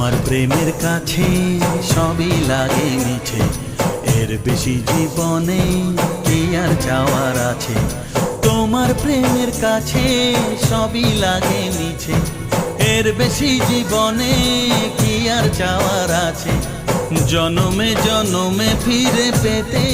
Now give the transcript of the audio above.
তোমার প্রেমের কাছে সবই লাগে মিছে, এর বেশি জীবনে কি আর চাওয়ার আছে। তোমার প্রেমের কাছে সবই লাগে মিছে, এর বেশি জীবনে কি আর চাওয়ার আছে। জনমে জনমে ফিরে পেতে